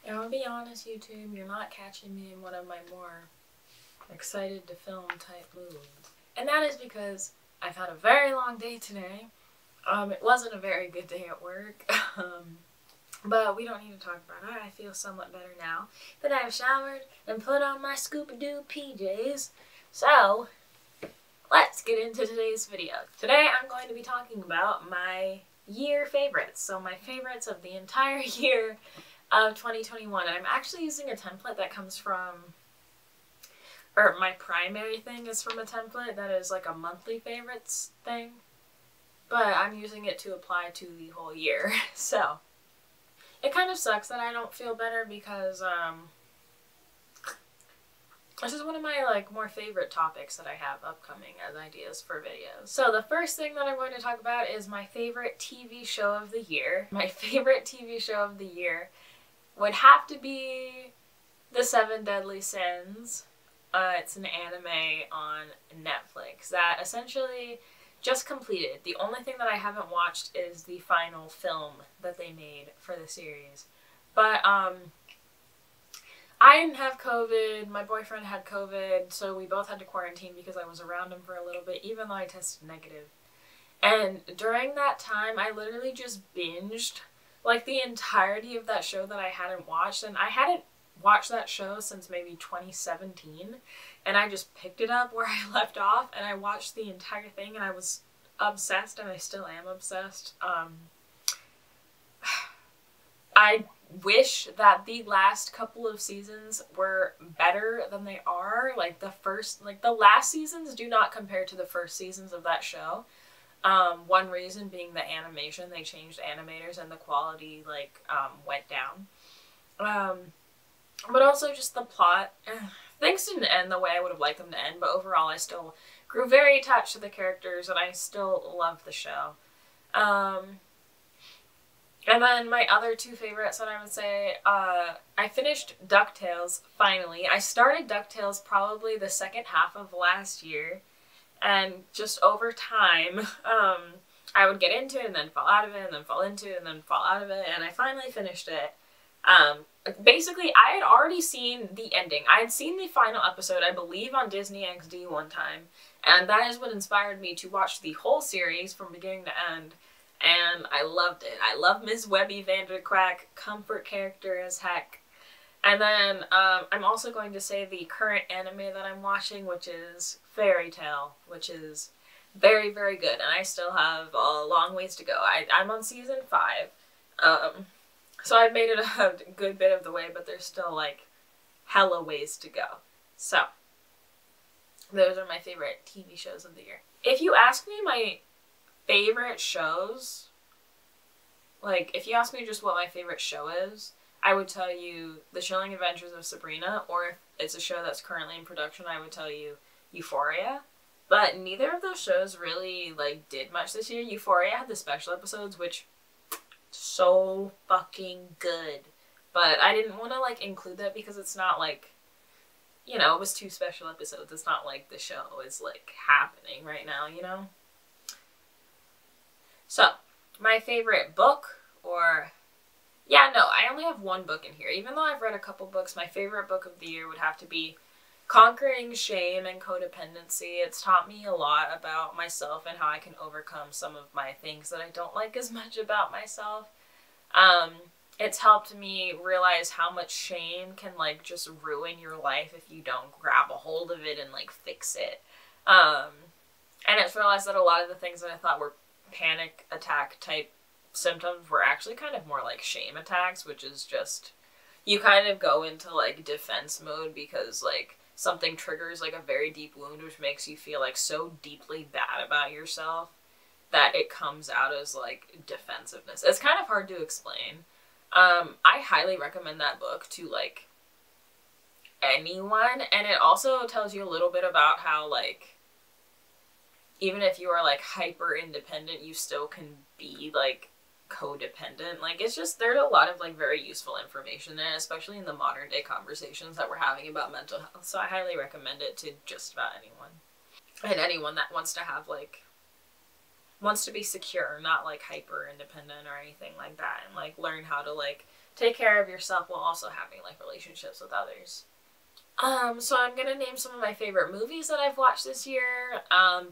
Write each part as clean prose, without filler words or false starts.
And I'll be honest, YouTube, you're not catching me in one of my more excited to film type moods. And that is because I've had a very long day today. It wasn't a very good day at work. But we don't need to talk about it. I feel somewhat better now that I've showered and put on my Scooby-Doo PJs. So, let's get into today's video. Today I'm going to be talking about my year favorites. So my favorites of the entire year of 2021. I'm actually using a template that comes from, or my primary thing is from a template that is like a monthly favorites thing. But I'm using it to apply to the whole year. So, it kind of sucks that I don't feel better because, this is one of my, more favorite topics that I have upcoming as ideas for videos. So the first thing that I'm going to talk about is my favorite TV show of the year. My favorite TV show of the year would have to be The 7 Deadly Sins. It's an anime on Netflix that essentially just completed. The only thing that I haven't watched is the final film that they made for the series. But, I didn't have COVID, my boyfriend had COVID, so we both had to quarantine because I was around him for a little bit, even though I tested negative. And during that time, I literally just binged, the entirety of that show that I hadn't watched, and I hadn't watched that show since maybe 2017, and I just picked it up where I left off, and I watched the entire thing, and I was obsessed, and I still am obsessed. I wish that the last couple of seasons were better than they are. The last seasons do not compare to the first seasons of that show. One reason being the animation. They changed animators and the quality, went down. But also just the plot. Things didn't end the way I would have liked them to end, but overall I still grew very attached to the characters and I still love the show. And then my other two favorites that I would say, I finished Ducktales, finally. I started Ducktales probably the second half of last year, and just over time, I would get into it and then fall out of it, and then fall into it, and then fall out of it, and I finally finished it. Basically, I had already seen the ending. I had seen the final episode, I believe, on Disney XD one time, and that is what inspired me to watch the whole series from beginning to end. And I loved it. I love Miss Webby Vanderquack, comfort character as heck. And then I'm also going to say the current anime that I'm watching, which is Fairy Tail, which is very, very good. And I still have a long ways to go. I'm on season 5. So I've made it a good bit of the way, but there's still hella ways to go. So those are my favorite TV shows of the year. If you ask me my favorite shows, if you ask me just what my favorite show is, I would tell you The Chilling Adventures of Sabrina, or if it's a show that's currently in production, I would tell you Euphoria. But neither of those shows really, did much this year. Euphoria had the special episodes, which, so fucking good. But I didn't want to, include that because it's not, it was 2 special episodes. It's not like the show is, happening right now, you know? So, my favorite book, I only have one book in here. Even though I've read a couple books, my favorite book of the year would have to be Conquering Shame and Codependency. It's taught me a lot about myself and how I can overcome some of my things that I don't like as much about myself. It's helped me realize how much shame can, just ruin your life if you don't grab a hold of it and, fix it. And it's realized that a lot of the things that I thought were panic attack type symptoms were actually kind of more like shame attacks, which is just, you kind of go into defense mode because something triggers a very deep wound, which makes you feel so deeply bad about yourself that it comes out as defensiveness. It's kind of hard to explain. I highly recommend that book to anyone, and it also tells you a little bit about how even if you are hyper independent, you still can be codependent. It's just, there's a lot of very useful information there, especially in the modern day conversations that we're having about mental health. So I highly recommend it to just about anyone. And anyone that wants to have wants to be secure, not hyper independent or anything like that, and learn how to take care of yourself while also having like relationships with others. So I'm gonna name some of my favorite movies that I've watched this year,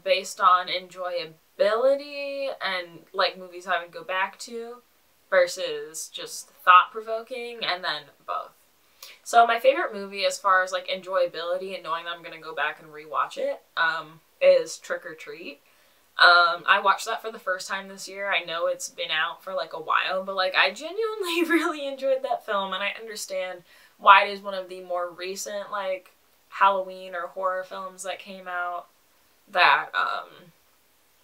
based on enjoyability and like movies I would go back to versus just thought-provoking, and then both. So my favorite movie as far as like enjoyability and knowing that I'm gonna go back and rewatch it, is Trick or Treat. I watched that for the first time this year. I know it's been out for like a while, but like I genuinely really enjoyed that film, and I understand why it is one of the more recent like Halloween or horror films that came out that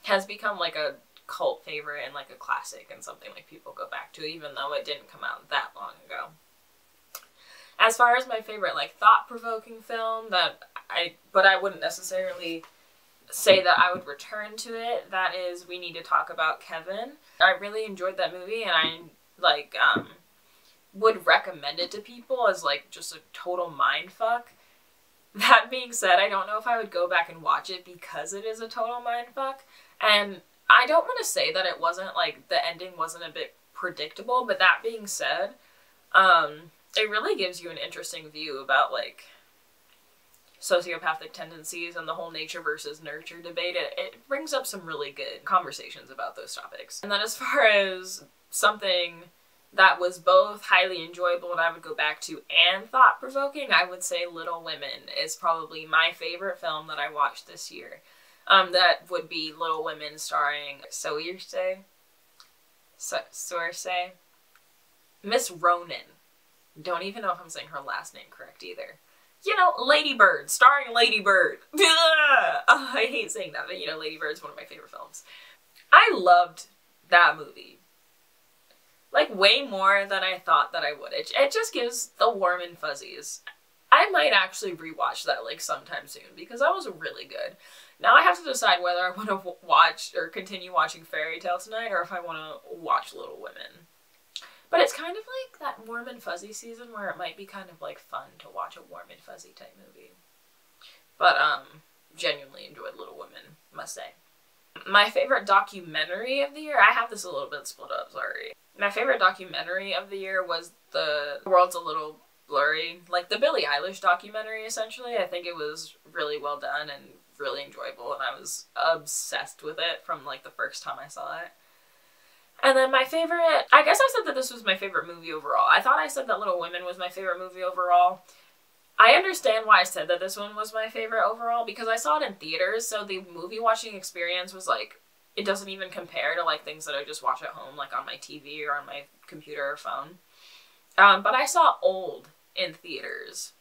has become like a cult favorite and like a classic and something like people go back to even though it didn't come out that long ago. As far as my favorite like thought-provoking film but I wouldn't necessarily say that I would return to it, that is We Need to Talk About Kevin. I really enjoyed that movie, and I like would recommend it to people as like just a total mindfuck. That being said, I don't know if I would go back and watch it because it is a total mindfuck, and I don't want to say that it wasn't like the ending wasn't a bit predictable, but that being said, it really gives you an interesting view about like sociopathic tendencies and the whole nature versus nurture debate. It brings up some really good conversations about those topics. And then as far as something that was both highly enjoyable and I would go back to and thought-provoking, I would say Little Women is probably my favorite film that I watched this year. That would be Little Women starring Saoirse, Miss Ronan. Don't even know if I'm saying her last name correct either. You know, Ladybird, starring Ladybird. I hate saying that, but you know, Ladybird is one of my favorite films. I loved that movie. Like, way more than I thought that I would. It just gives the warm and fuzzies. I might actually rewatch that, like, sometime soon, because that was really good. Now I have to decide whether I want to watch or continue watching Fairy Tale tonight, or if I want to watch Little Women. But it's kind of like that warm and fuzzy season where it might be kind of, like, fun to watch a warm and fuzzy type movie. But, genuinely enjoyed Little Women, must say. My favorite documentary of the year, I have this a little bit split up, sorry. My favorite documentary of the year was The World's a Little Blurry, like the Billie Eilish documentary, essentially. I think it was really well done and really enjoyable, and I was obsessed with it from, like, the first time I saw it. And then my favorite, I guess I said that this was my favorite movie overall. I thought I said that Little Women was my favorite movie overall. I understand why I said that this one was my favorite overall, because I saw it in theaters, so the movie watching experience was like, it doesn't even compare to like things that I just watch at home, like on my TV or on my computer or phone. But I saw Old in theaters.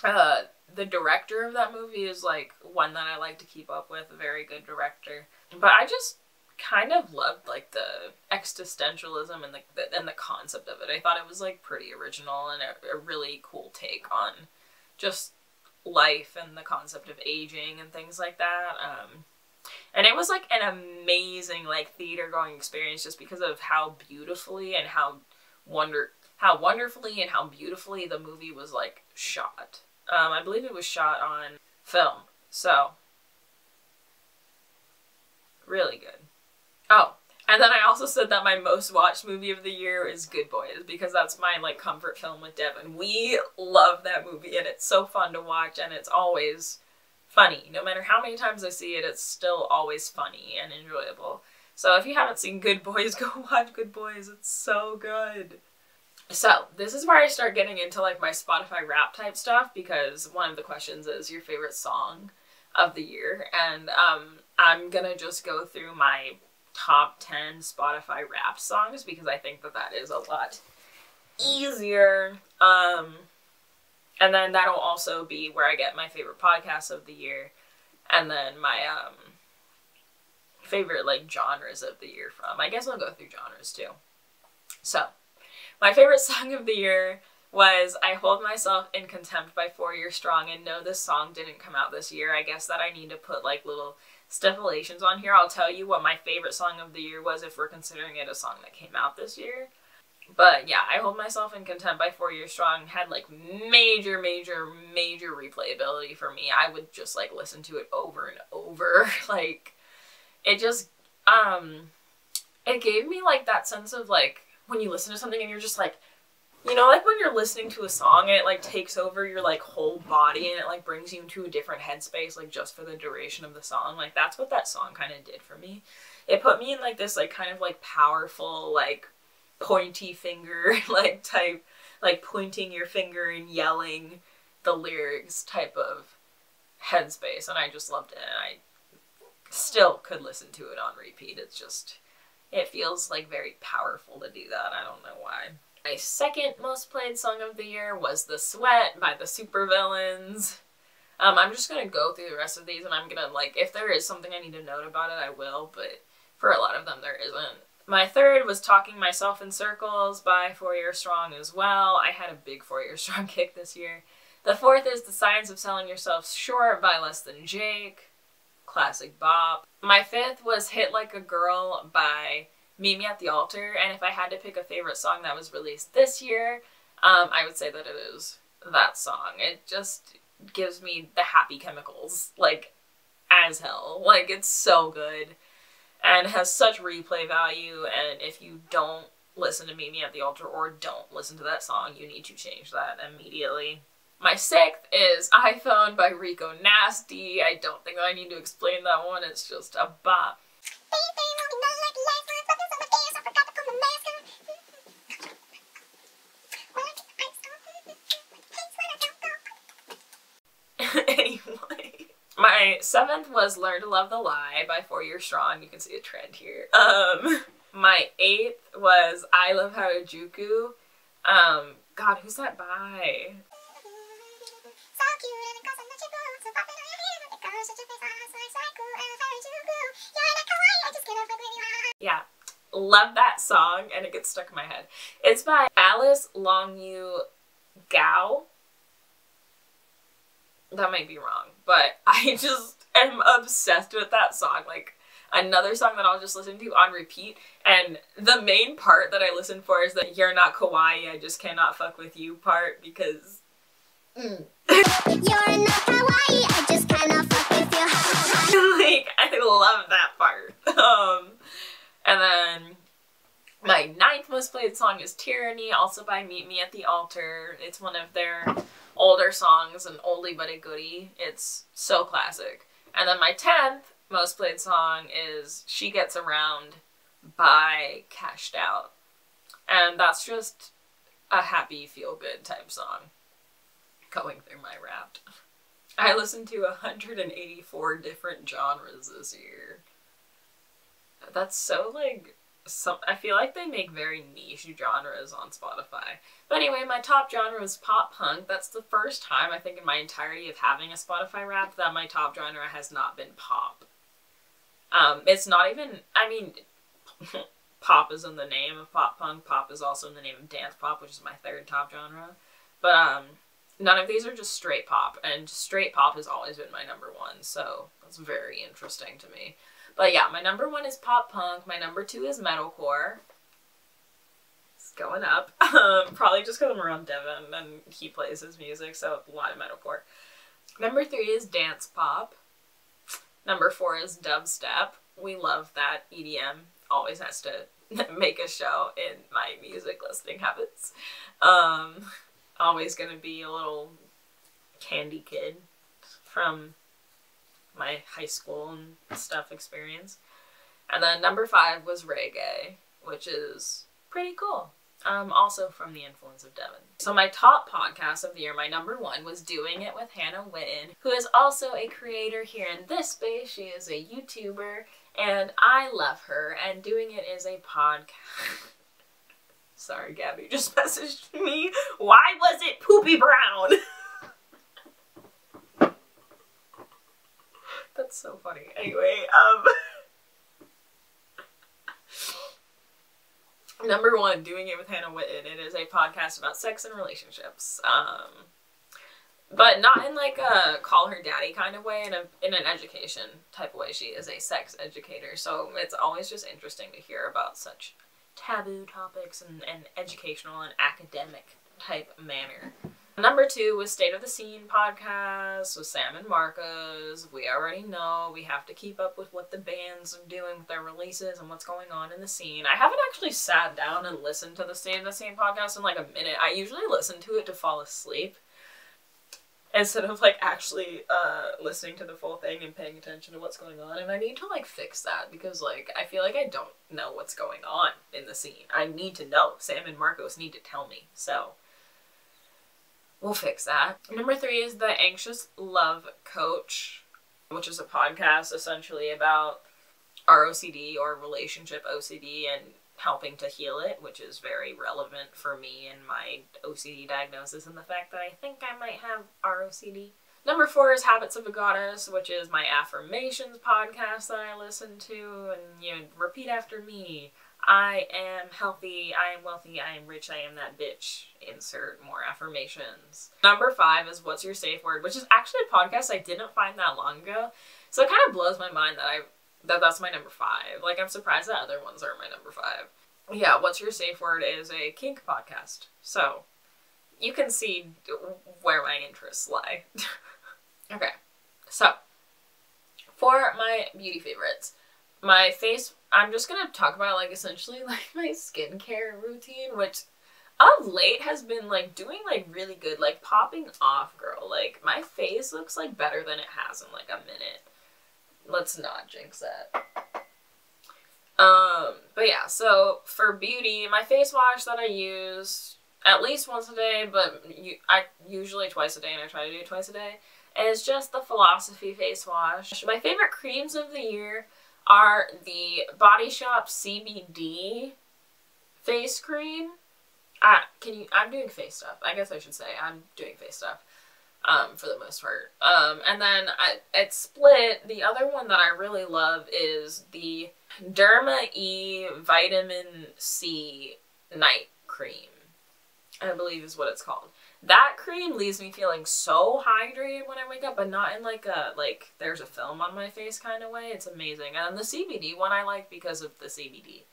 The director of that movie is like one that I like to keep up with, a very good director. But I just kind of loved like the existentialism and the concept of it. I thought it was like pretty original and a really cool take on just life and the concept of aging and things like that. And it was like an amazing like theater going experience just because of how beautifully and how wonderfully and how beautifully the movie was like shot. I believe it was shot on film, so really good. Oh, and then I also said that my most watched movie of the year is Good Boys, because that's my like comfort film with Devin. We love that movie and it's so fun to watch and it's always funny. No matter how many times I see it, it's still always funny and enjoyable. So if you haven't seen Good Boys, go watch Good Boys. It's so good. So this is where I start getting into like my Spotify rap type stuff, because one of the questions is your favorite song of the year, and I'm gonna just go through my top 10 Spotify rap songs because I think that that is a lot easier. And then that'll also be where I get my favorite podcasts of the year, and then my favorite like genres of the year from. I guess I'll go through genres too. So my favorite song of the year was I Hold Myself in Contempt by 4 Year Strong, and no, this song didn't come out this year. I guess that I need to put like little stipulations on here. I'll tell you what my favorite song of the year was if we're considering it a song that came out this year. But yeah, I Hold Myself in Contempt by 4 Year Strong had like major replayability for me. I would just like listen to it over and over. Like it just, it gave me like that sense of like when you listen to something and you're just like, You know, like when you're listening to a song and it like takes over your like whole body and it like brings you into a different headspace like just for the duration of the song. Like that's what that song kind of did for me. It put me in like this like kind of like powerful like pointy finger like type, like pointing your finger and yelling the lyrics type of headspace, and I just loved it, and I still could listen to it on repeat. It's just, it feels like very powerful to do that. I don't know why. My second most played song of the year was The Sweat by the Supervillains. I'm just gonna go through the rest of these, and I'm gonna, like, if there is something I need to note about it, I will, but for a lot of them there isn't. My third was Talking Myself in Circles by 4 Year Strong as well. I had a big 4 Year Strong kick this year. The fourth is The Science of Selling Yourself Short by Less Than Jake. Classic bop. My fifth was Hit Like a Girl by Meet Me at the Altar, and if I had to pick a favorite song that was released this year, I would say that it is that song. It just gives me the happy chemicals, like, as hell. Like, it's so good, and has such replay value, and if you don't listen to Meet Me at the Altar or don't listen to that song, you need to change that immediately. My sixth is iPhone by Rico Nasty. I don't think I need to explain that one, it's just a bop. Anyway, my seventh was Learn to Love the Lie by 4 Year Strong. You can see a trend here. My eighth was I Love Harajuku. God, who's that by? Yeah, love that song, and it gets stuck in my head. It's by Alice Longyu Gao. That might be wrong, but I just am obsessed with that song. Like, another song that I'll just listen to on repeat, and the main part that I listen for is the "You're not kawaii, I just cannot fuck with you" part, because You're not kawaii, I just cannot fuck with you. Like, I love that part. And then my ninth most played song is Tyranny, also by Meet Me at the Altar. It's one of their older songs, an oldie but a goodie. It's so classic. And then my 10th most played song is She Gets Around by Cashed Out. And that's just a happy, feel-good type song. Going through my Wrapped. I listened to 184 different genres this year. That's so, like, I feel like they make very niche genres on Spotify. But anyway, my top genre was pop punk. That's the first time, I think, in my entirety of having a Spotify Wrapped that my top genre has not been pop. It's not even, I mean, pop is in the name of pop punk. Pop is also in the name of dance pop, which is my third top genre. But, none of these are just straight pop, and straight pop has always been my number one, so that's very interesting to me. But yeah, my number one is pop punk, my number two is metalcore. It's going up. Probably just because I'm around Devin and he plays his music, so a lot of metalcore. Number three is dance pop. Number four is dubstep. We love that. EDM always has to make a show in my music listening habits. Always gonna be a little candy kid from my high school and stuff experience. And then number five was reggae, which is pretty cool. Also from the influence of Devin. So my top podcast of the year, my number one, was Doing It with Hannah Witten, who is also a creator here in this space. She is a YouTuber, and I love her, and Doing It is a podcast. Sorry, Gabby just messaged me. Why was it poopy brown? That's so funny. Anyway, number one, Doing It with Hannah Witten. It is a podcast about sex and relationships. But not in like a call her daddy kind of way, in an education type of way. She is a sex educator, so it's always just interesting to hear about such taboo topics and educational and academic type manner. Number 2 was State of the Scene podcast with Sam and Marcos. We already know we have to keep up with what the bands are doing with their releases and what's going on in the scene. I haven't actually sat down and listened to the State of the Scene podcast in like a minute. I usually listen to it to fall asleep instead of like actually listening to the full thing and paying attention to what's going on. And I need to like fix that because like I feel like I don't know what's going on in the scene. I need to know. Sam and Marcos need to tell me. So we'll fix that. Number 3 is The Anxious Love Coach, which is a podcast essentially about our OCD or relationship OCD and helping to heal it, which is very relevant for me and my OCD diagnosis and the fact that I think I might have ROCD. Number 4 is Habits of a Goddess, which is my affirmations podcast that I listen to, and you know, repeat after me. I am healthy, I am wealthy, I am rich, I am that bitch. Insert more affirmations. Number 5 is What's Your Safe Word, which is actually a podcast I didn't find that long ago. So it kind of blows my mind that that's my number 5. Like, I'm surprised that other ones are my number 5. Yeah, What's Your Safe Word is a kink podcast. So you can see where my interests lie. Okay, so for my beauty favorites, my face, I'm just gonna talk about like essentially like my skincare routine, which of late has been like doing like really good, like popping off, girl. Like my face looks like better than it has in like a minute. Let's not jinx that. But yeah, so for beauty, my face wash that I use at least once a day, but I usually twice a day, and I try to do it twice a day, is just the Philosophy face wash. My favorite creams of the year are the Body Shop CBD face cream. I'm doing face stuff. I guess I should say I'm doing face stuff, for the most part. And then it's split. The other one that I really love is the Derma E Vitamin C Night Cream, I believe is what it's called. That cream leaves me feeling so hydrated when I wake up, but not in like a, like, there's a film on my face kind of way. It's amazing. And the CBD one I like because of the CBD.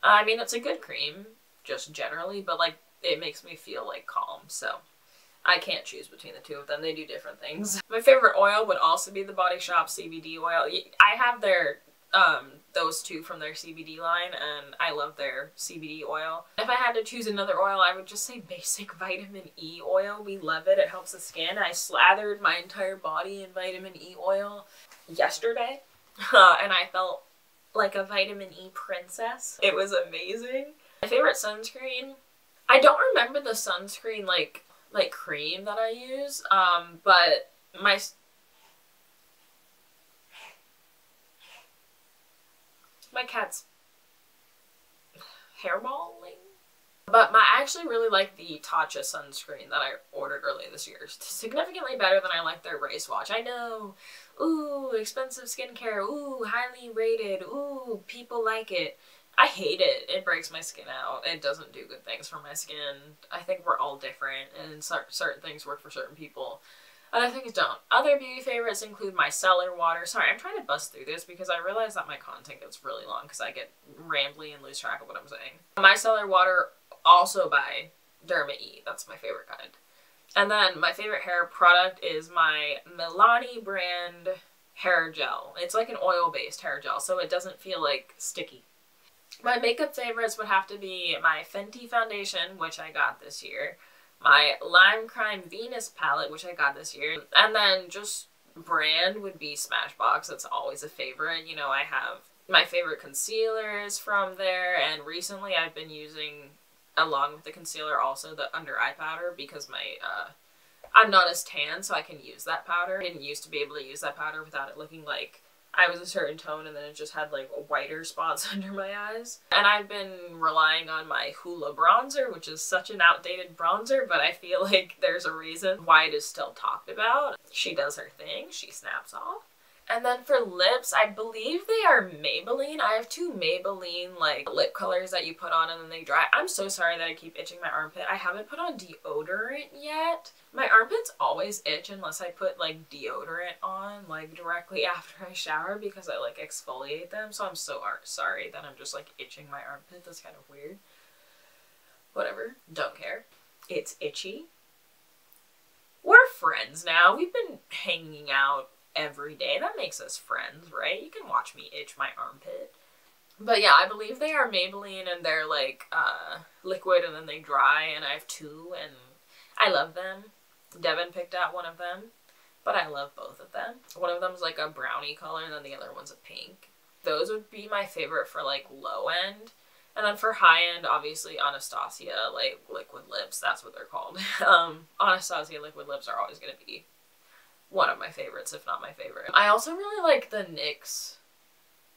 I mean, it's a good cream, just generally, but like, it makes me feel like calm, so I can't choose between the two of them. They do different things. My favorite oil would also be the Body Shop CBD oil. I have their, those two from their CBD line, and I love their CBD oil. If I had to choose another oil, I would just say basic vitamin E oil. We love it. It helps the skin. I slathered my entire body in vitamin E oil yesterday, and I felt like a vitamin E princess. It was amazing. My favorite sunscreen, I don't remember the sunscreen like cream that I use, but my cat's hairballing. But I actually really like the Tatcha sunscreen that I ordered earlier this year. It's significantly better than I like their race watch. I know, ooh, expensive skincare, ooh, highly rated, ooh, people like it. I hate it. It breaks my skin out. It doesn't do good things for my skin. I think we're all different, and certain things work for certain people. Other things don't. Other beauty favorites include micellar water. Sorry, I'm trying to bust through this because I realize that my content gets really long because I get rambly and lose track of what I'm saying. Micellar water, also by Derma E. That's my favorite kind. And then my favorite hair product is my Milani brand hair gel. It's like an oil-based hair gel, so it doesn't feel like sticky. My makeup favorites would have to be my Fenty foundation, which I got this year, my Lime Crime Venus palette, which I got this year, and then just brand would be Smashbox. That's always a favorite. You know, I have my favorite concealers from there, and recently I've been using, along with the concealer, also the under eye powder because I'm not as tan, so I can use that powder. I didn't used to be able to use that powder without it looking like I was a certain tone, and then it just had like whiter spots under my eyes. And I've been relying on my Hula Bronzer, which is such an outdated bronzer, but I feel like there's a reason why it is still talked about. She does her thing, she snaps off. And then for lips, I believe they are Maybelline. I have two Maybelline like lip colors that you put on and then they dry. I'm so sorry that I keep itching my armpit. I haven't put on deodorant yet. My armpits always itch unless I put like deodorant on like directly after I shower because I like exfoliate them. So I'm so sorry that I'm just like itching my armpit. That's kind of weird. Whatever. Don't care. It's itchy. friends now. We've been hanging out every day. That makes us friends, right? You can watch me itch my armpit. But yeah, I believe they are Maybelline, and they're like liquid and then they dry, and I have two and I love them. Devin picked out one of them, but I love both of them. One of them is like a brownie color and then the other one's a pink. Those would be my favorite for like low end. And then for high end, obviously Anastasia, like liquid lips, that's what they're called. Anastasia liquid lips are always going to be one of my favorites, if not my favorite. I also really like the NYX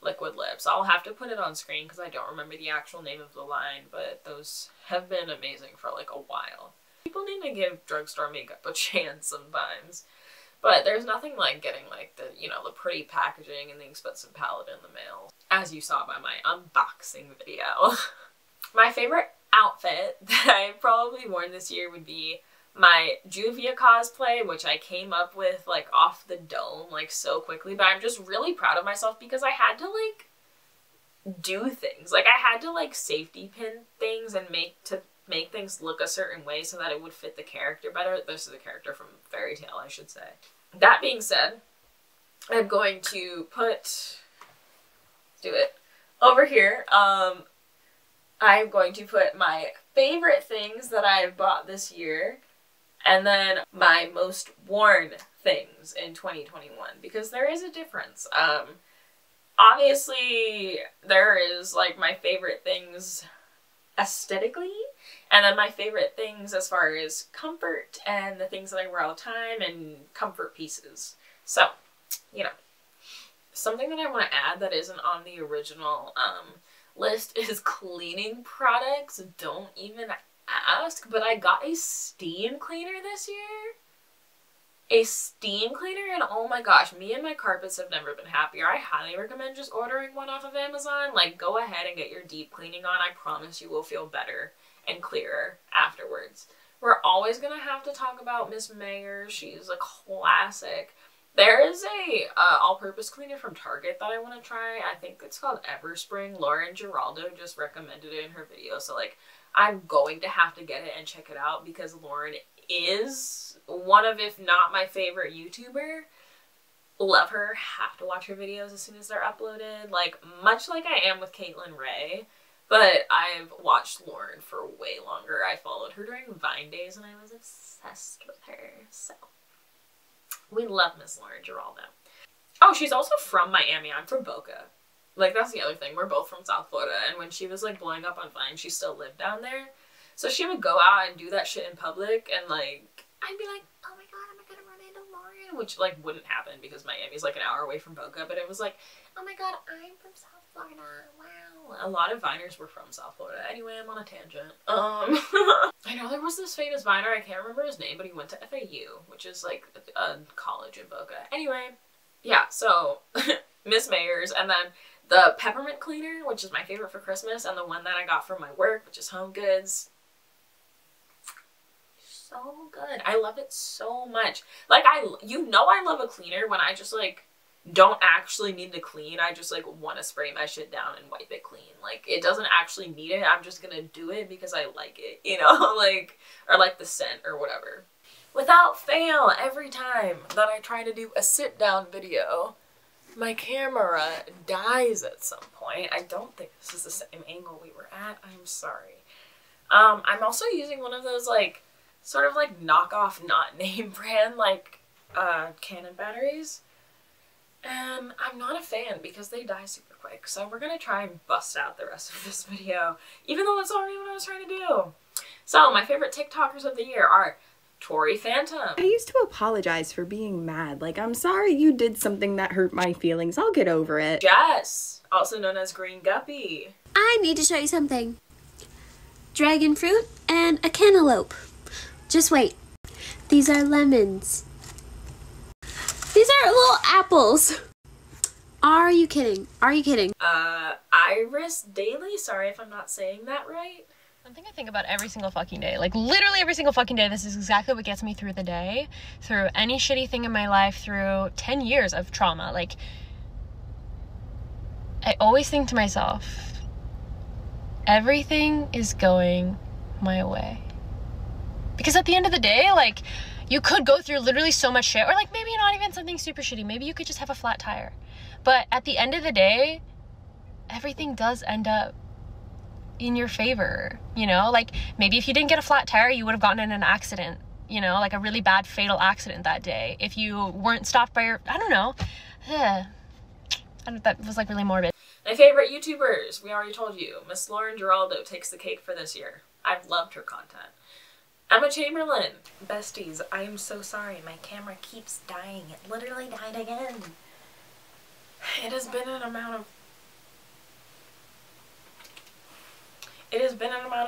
liquid lips. I'll have to put it on screen because I don't remember the actual name of the line, but those have been amazing for like a while. People need to give drugstore makeup a chance sometimes. But there's nothing like getting like the, you know, the pretty packaging and the expensive palette in the mail, as you saw by my unboxing video. My favorite outfit that I've probably worn this year would be my Juvia cosplay, which I came up with like off the dome like so quickly, but I'm just really proud of myself because I had to like do things. Like I had to like safety pin things and make things look a certain way so that it would fit the character better. This is a character from Fairy Tail, I should say. That being said, I'm going to do it over here. I'm going to put my favorite things that I've bought this year, and then my most worn things in 2021, because there is a difference. Obviously, there is like my favorite things aesthetically, and then my favorite things as far as comfort and the things that I wear all the time and comfort pieces. So, you know, something that I want to add that isn't on the original list is cleaning products. Don't even ask, but I got a steam cleaner this year. A steam cleaner, and oh my gosh, me and my carpets have never been happier. I highly recommend just ordering one off of Amazon. Like, go ahead and get your deep cleaning on. I promise you will feel better and clearer afterwards. We're always gonna have to talk about Miss Mayer. She's a classic. There is a all-purpose cleaner from Target that I want to try. I think it's called Everspring. Lauren Giraldo just recommended it in her video, so like I'm going to have to get it and check it out because Lauren is one of, if not my favorite YouTuber. Love her, have to watch her videos as soon as they're uploaded, like much like I am with Caitlin Ray, but I've watched Lauren for way longer. I followed her during Vine days and I was obsessed with her, so we love Miss Lauren Giraldo. Oh, she's also from Miami. I'm from Boca. Like, that's the other thing. We're both from South Florida, and when she was like blowing up on Vine, she still lived down there. So she would go out and do that shit in public, and like, I'd be like, oh my god, am I gonna run into Lauren? Which like wouldn't happen because Miami's like an hour away from Boca, but it was like, oh my god, I'm from South Florida, wow. A lot of Viners were from South Florida. Anyway, I'm on a tangent. I know there was this famous Viner, I can't remember his name, but he went to FAU, which is like a college in Boca. Anyway, yeah, so Miss Mayer's, and then the Peppermint Cleaner, which is my favorite for Christmas, and the one that I got from my work, which is Home Goods. So good. I love it so much. Like, you know I love a cleaner when I just like don't actually need to clean. I just like want to spray my shit down and wipe it clean. Like, it doesn't actually need it. I'm just gonna do it because I like it, you know, like, or like the scent or whatever. Without fail, every time that I try to do a sit down video, my camera dies at some point. I don't think this is the same angle we were at. I'm sorry. I'm also using one of those like sort of like knockoff, not name brand, like Canon batteries. And I'm not a fan because they die super quick. So we're gonna try and bust out the rest of this video, even though that's already what I was trying to do. So my favorite TikTokers of the year are Tori Phantom. I used to apologize for being mad. Like, I'm sorry you did something that hurt my feelings. I'll get over it. Jess, also known as Green Guppy. I need to show you something. Dragon fruit and a cantaloupe. Just wait. These are lemons. These are little apples. Are you kidding? Are you kidding? Iris Daily. Sorry if I'm not saying that right. Something I think about every single fucking day. Like, literally every single fucking day. This is exactly what gets me through the day. Through any shitty thing in my life. Through 10 years of trauma. Like, I always think to myself, everything is going my way. Because at the end of the day, like, You could go through literally so much shit, or like maybe not even something super shitty. Maybe you could just have a flat tire. But at the end of the day, everything does end up in your favor, you know? Like maybe if you didn't get a flat tire, you would have gotten in an accident, you know, like a really bad fatal accident that day. If you weren't stopped by your, I don't know. That was like really morbid. My favorite YouTubers, we already told you. Miss Lauren Giraldo takes the cake for this year. I've loved her content. Emma Chamberlain. Besties, I am so sorry. My camera keeps dying. It literally died again. It has been an amount of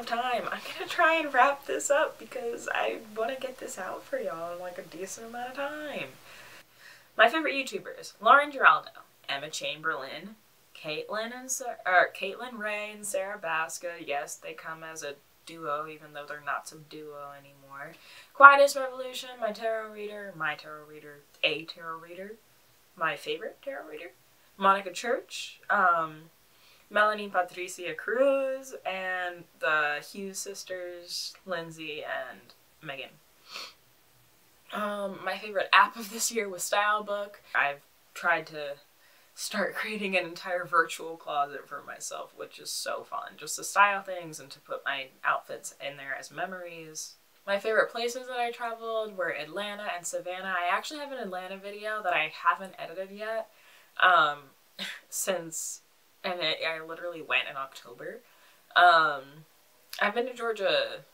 time. I'm gonna try and wrap this up because I want to get this out for y'all in like a decent amount of time. My favorite YouTubers: Lauren Giraldo, Emma Chamberlain, Caitlin Ray and Sarah Baska. Yes, they come as a duo, even though they're not so duo anymore. Quietest Revolution, my tarot reader, my favorite tarot reader, Monica Church, Melanie Patricia Cruz, and the Hughes sisters, Lindsay and Megan. My favorite app of this year was Stylebook. I've tried to start creating an entire virtual closet for myself, which is so fun. Just to style things and to put my outfits in there as memories. My favorite places that I traveled were Atlanta and Savannah. I actually have an Atlanta video that I haven't edited yet, I literally went in October. I've been to Georgia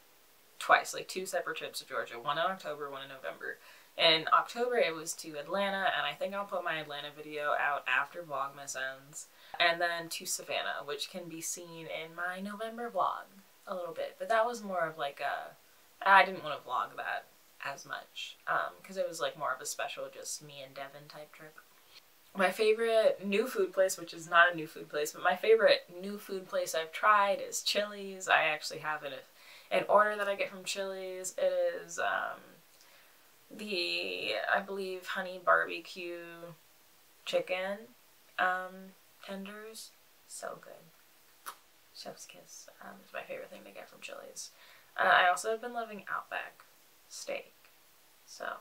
twice, like 2 separate trips to Georgia, one in October, one in November. In October it was to Atlanta, and I think I'll put my Atlanta video out after Vlogmas ends. And then to Savannah, which can be seen in my November vlog a little bit. But that was more of like I didn't want to vlog that as much, because it was like more of a special just me and Devin type trip. My favorite new food place, which is not a new food place, but my favorite new food place I've tried is Chili's. I actually have an order that I get from Chili's. It is I believe honey barbecue chicken tenders. So good. Chef's kiss. It's my favorite thing to get from Chili's. I also have been loving Outback steak. So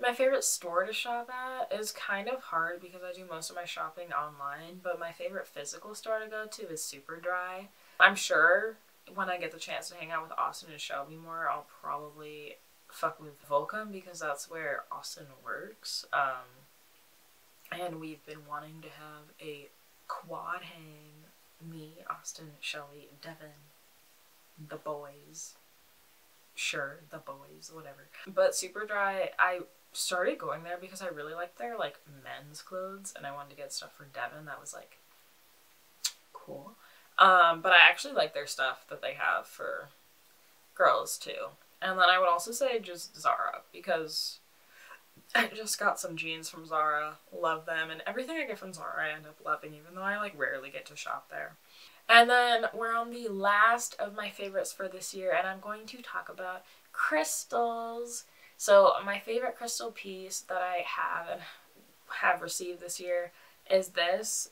my favorite store to shop at is kind of hard because I do most of my shopping online, but my favorite physical store to go to is Superdry. I'm sure when I get the chance to hang out with Austin and Shelby more, I'll probably fuck with Volcom because that's where Austin works. And we've been wanting to have a quad hang. Me, Austin, Shelby, Devin, the boys. Sure, the boys, whatever. But Superdry, I started going there because I really liked their like men's clothes and I wanted to get stuff for Devin that was like cool. But I actually like their stuff that they have for girls too. And then I would also say just Zara, because I just got some jeans from Zara, love them, and everything I get from Zara I end up loving, even though I like rarely get to shop there. And then we're on the last of my favorites for this year, and I'm going to talk about crystals. So my favorite crystal piece that I have received this year is this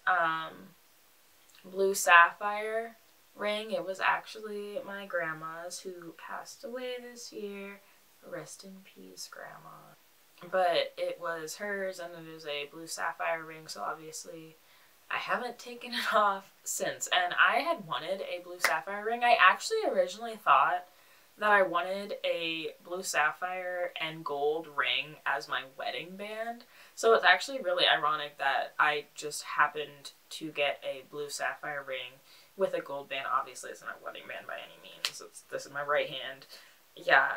blue sapphire ring. It was actually my grandma's, who passed away this year. Rest in peace, Grandma. But it was hers, and it is a blue sapphire ring, so obviously I haven't taken it off since. And I had wanted a blue sapphire ring. I actually originally thought that I wanted a blue sapphire and gold ring as my wedding band. So it's actually really ironic that I just happened to get a blue sapphire ring with a gold band. Obviously it's not a wedding band by any means. This is my right hand. Yeah,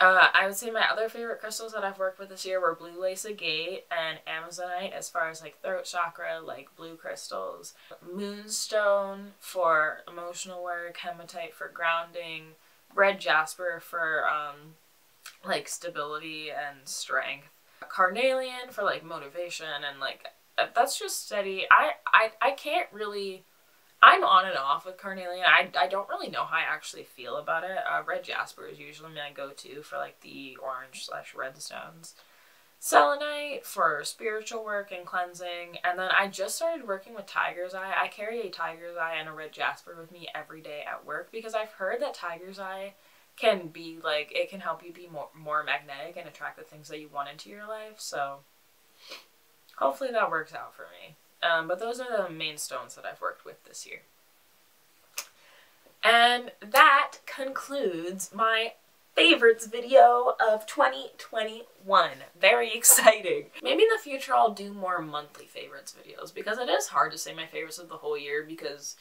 I would say my other favorite crystals that I've worked with this year were Blue Lace Agate and Amazonite, as far as like throat chakra, like blue crystals. Moonstone for emotional work, Hematite for grounding, Red Jasper for like stability and strength, Carnelian for like motivation, and like that's just steady. I can't really, I'm on and off with Carnelian. I don't really know how I actually feel about it. Red Jasper is usually my go-to for like the orange/red stones. Selenite for spiritual work and cleansing. And then I just started working with Tiger's Eye. I carry a Tiger's Eye and a Red Jasper with me every day at work because I've heard that Tiger's Eye can be like, it can help you be more magnetic and attract the things that you want into your life. So hopefully that works out for me. But those are the main stones that I've worked with this year. And that concludes my favorites video of 2021. Very exciting. Maybe in the future I'll do more monthly favorites videos, because it is hard to say my favorites of the whole year, because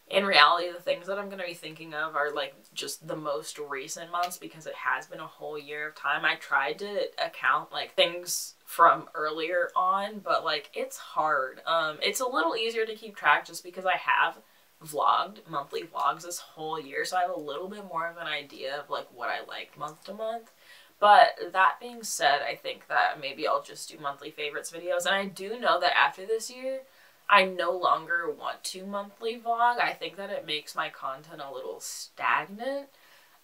in reality the things that I'm going to be thinking of are like just the most recent months, because it has been a whole year of time. I tried to account like things from earlier on, but like it's hard. It's a little easier to keep track just because I have vlogged monthly vlogs this whole year, so I have a little bit more of an idea of like what I like month to month. But that being said, I think that maybe I'll just do monthly favorites videos. And I do know that after this year I no longer want to monthly vlog. I think that it makes my content a little stagnant.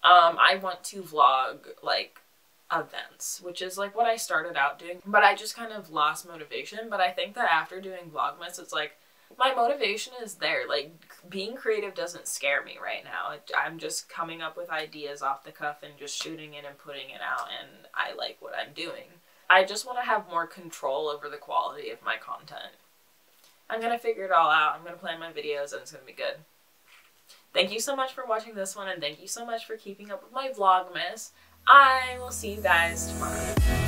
I want to vlog like events, which is like what I started out doing, but I just kind of lost motivation. But I think that after doing vlogmas, it's like my motivation is there. Like, being creative doesn't scare me right now. I'm just coming up with ideas off the cuff and just shooting it and putting it out, and I like what I'm doing. I just want to have more control over the quality of my content. I'm gonna figure it all out. I'm gonna plan my videos, and it's gonna be good. Thank you so much for watching this one, and thank you so much for keeping up with my vlogmas. I will see you guys tomorrow.